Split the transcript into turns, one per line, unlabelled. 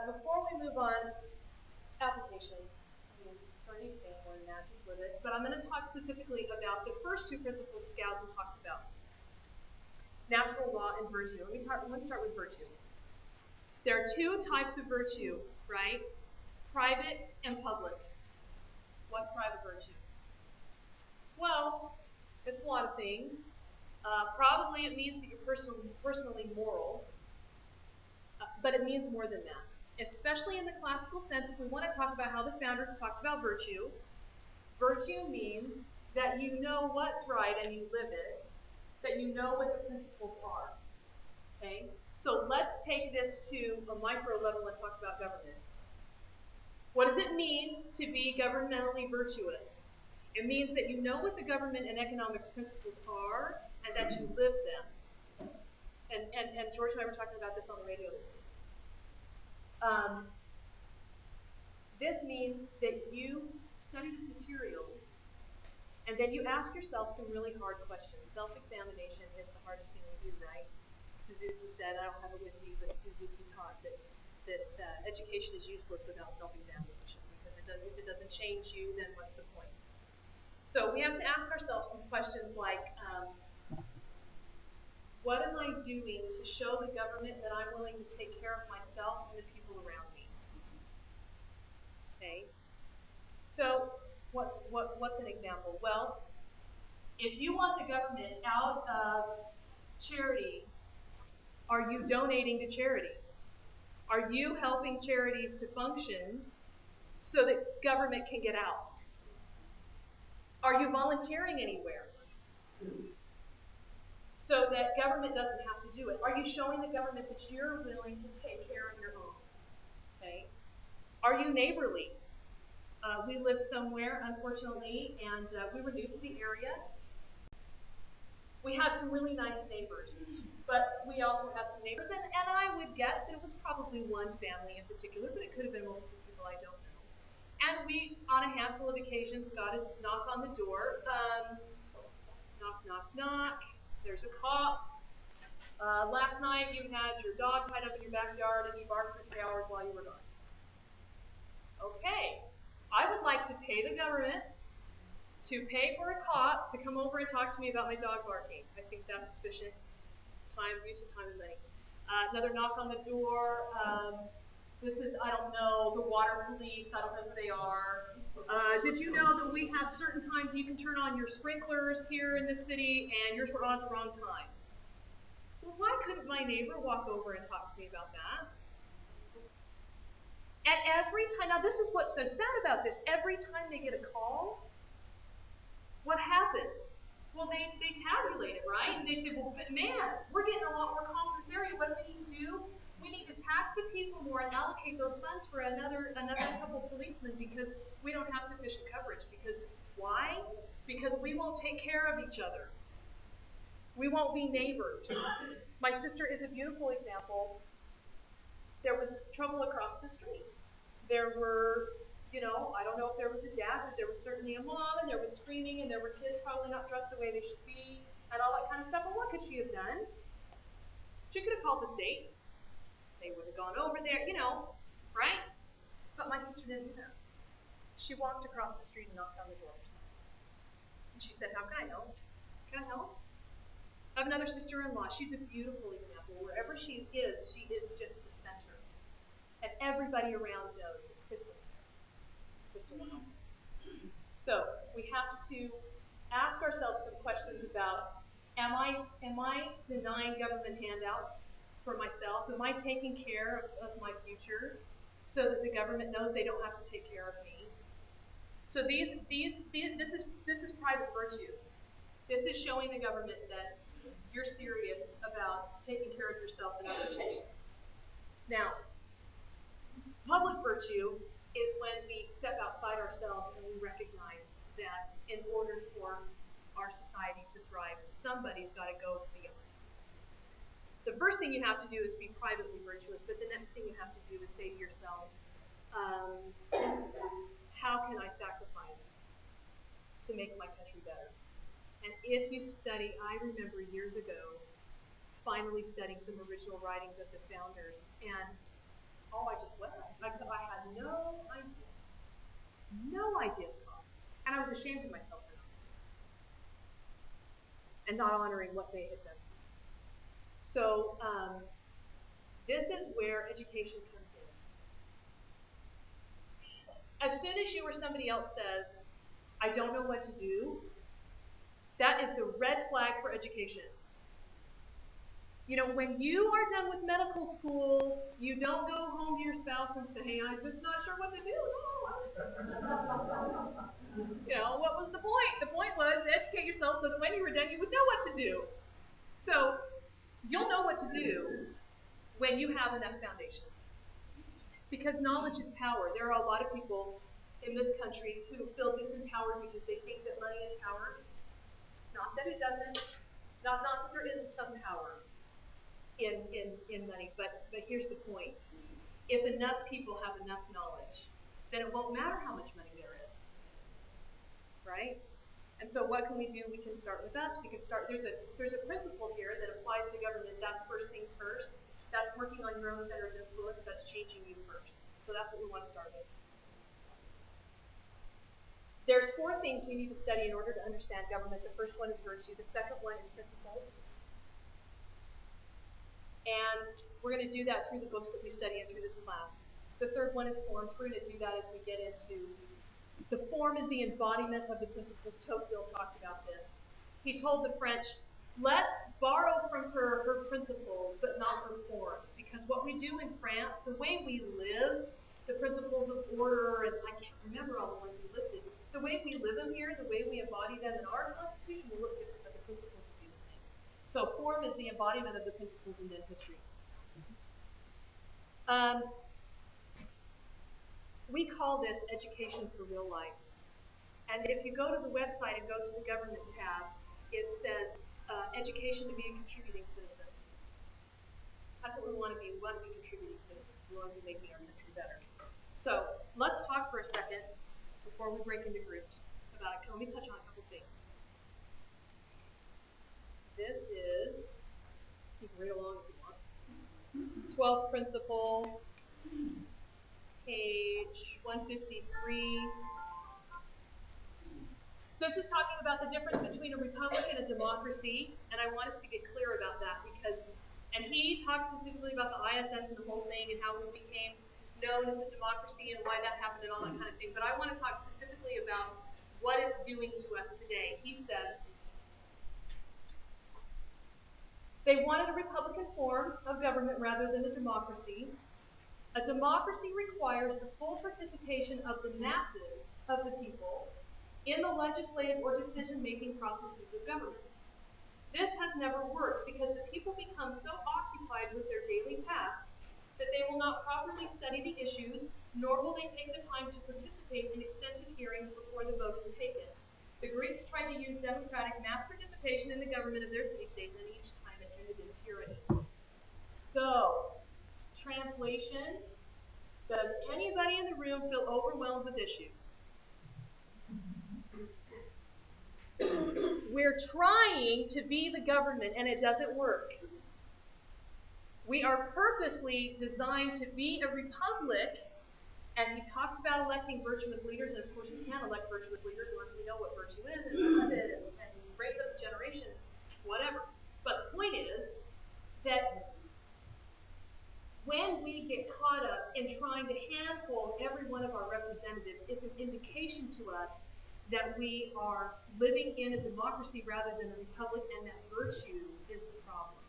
before we move on, application. I mean, don't need to say more than that, just live it. But I'm going to talk specifically about the first two principles Skousen talks about. Natural law and virtue. Let me start with virtue. There are two types of virtue, right? Private and public. What's private virtue? Well, it's a lot of things. Probably it means that you're personally moral, but it means more than that. Especially in the classical sense, if we want to talk about how the founders talked about virtue, virtue means that you know what's right and you live it, that you know what the principles are. Okay? So let's take this to a micro level and talk about government. What does it mean to be governmentally virtuous? It means that you know what the government and economics principles are and that you live them. And George and I were talking about this on the radio this week. This means that you study this material and then you ask yourself some really hard questions. Self-examination is the hardest thing we do, right? Suzuki said, I don't have it with me, but Suzuki taught that education is useless without self-examination, because if it doesn't change you, then what's the point? So we have to ask ourselves some questions like, what am I doing to show the government that I'm willing to take care of myself and the people around me? Okay. So what's an example? Well, if you want the government out of charity, are you donating to charities? Are you helping charities to function so that government can get out? Are you volunteering anywhere so that government doesn't have to do it? Are you showing the government that you're willing to take care of your own? Okay. Are you neighborly? We live somewhere, unfortunately, and we were new to the area. We had some really nice neighbors, but we also had some neighbors, and I would guess that it was probably one family in particular, but it could have been multiple people, I don't know. And we, on a handful of occasions, got a knock on the door. Knock, knock, knock. There's a cop. Last night you had your dog tied up in your backyard and you barked for 3 hours while you were gone. Okay. I would like to pay the government to pay for a cop to come over and talk to me about my dog barking. I think that's sufficient use of time and money. Another knock on the door. This is, I don't know, the water police. I don't know who they are. Did you know that we have certain times you can turn on your sprinklers here in this city and yours were on at the wrong times? Well, why couldn't my neighbor walk over and talk to me about that? And every time, now this is what's so sad about this, every time they get a call, what happens? Well, they tabulate it, right? And they say, well, man, we're getting a lot more calls in this area. What do we need to do? We need to tax the people more and allocate those funds for another couple of policemen because we don't have sufficient coverage. Because why? Because we won't take care of each other. We won't be neighbors. My sister is a beautiful example. There was trouble across the street. There were, I don't know if there was a dad, but there was certainly a mom, and there was screaming, and there were kids probably not dressed the way they should be, and all that kind of stuff. And what could she have done? She could have called the state. They would have gone over there, right? But my sister didn't do that. She walked across the street and knocked on the door herself. And she said, how can I help? Can I help? I have another sister-in-law. She's a beautiful example. Wherever she is just the center. And everybody around knows that Kristen is there. Kristen will help. So we have to ask ourselves some questions about, am I denying government handouts for myself? Am I taking care of my future so that the government knows they don't have to take care of me? So this is private virtue. This is showing the government that you're serious about taking care of yourself and others. Now, public virtue is when we step outside ourselves and we recognize that in order for our society to thrive, somebody's got to go beyond. The first thing you have to do is be privately virtuous, but the next thing you have to do is say to yourself, how can I sacrifice to make my country better? And if you study, I remember years ago finally studying some original writings of the founders, and I just wept. no idea the cost. And I was ashamed of myself for not. And not honoring what they had done. So this is where education comes in. As soon as you or somebody else says, I don't know what to do, that is the red flag for education. You know, when you are done with medical school, you don't go home to your spouse and say, I'm just not sure what to do. No. You know, what was the point? The point was to educate yourself so that when you were done, you would know what to do. So you'll know what to do when you have enough foundation. Because knowledge is power. There are a lot of people in this country who feel disempowered because they think that money is power. Not that it doesn't, not that there isn't some power in money, but here's the point. If enough people have enough knowledge, then it won't matter how much money there is. Right? And so what can we do? We can start with us. We can start, there's a principle here that applies to government. That's first things first. That's working on your own center of influence. That's changing you first. So that's what we want to start with. There's 4 things we need to study in order to understand government. The first one is virtue. The second one is principles. And we're going to do that through the books that we study and through this class. The third one is forms. We're going to do that as we get into the form is the embodiment of the principles. Tocqueville talked about this. He told the French, let's borrow from her principles, but not her forms. Because what we do in France, the way we live, the principles of order, and I can't remember all the ones he listed, the way we live them here, the way we embody them in our Constitution will look different, but the principles will be the same. So form is the embodiment of the principles in then history. We call this education for real life. And if you go to the website and go to the government tab, it says education to be a contributing citizen. That's what we want to be. We want to be contributing citizens. We want to be making our country better. So let's talk for a second before we break into groups about it. Let me touch on a couple things. This is, you can read along if you want, 12th principle, page 153. This is talking about the difference between a republic and a democracy, and I want us to get clear about that because, and he talks specifically about the ISS and the whole thing and how we became known as a democracy and why that happened and all that kind of thing, but I want to talk specifically about what it's doing to us today. He says, they wanted a republican form of government rather than a democracy. A democracy requires the full participation of the masses of the people in the legislative or decision-making processes of government. This has never worked because the people become so occupied with their daily tasks that they will not properly study the issues, nor will they take the time to participate in extensive hearings before the vote is taken. The Greeks tried to use democratic mass participation in the government of their city-states, and each time it ended in tyranny. So, translation, does anybody in the room feel overwhelmed with issues? We're trying to be the government and it doesn't work. We are purposely designed to be a republic, and he talks about electing virtuous leaders, and of course we can't elect virtuous leaders unless we know what virtue is and live it and raise up the generation, whatever. But the point is that when we get caught up in trying to handhold every one of our representatives, it's an indication to us that we are living in a democracy rather than a republic, and that virtue is the problem.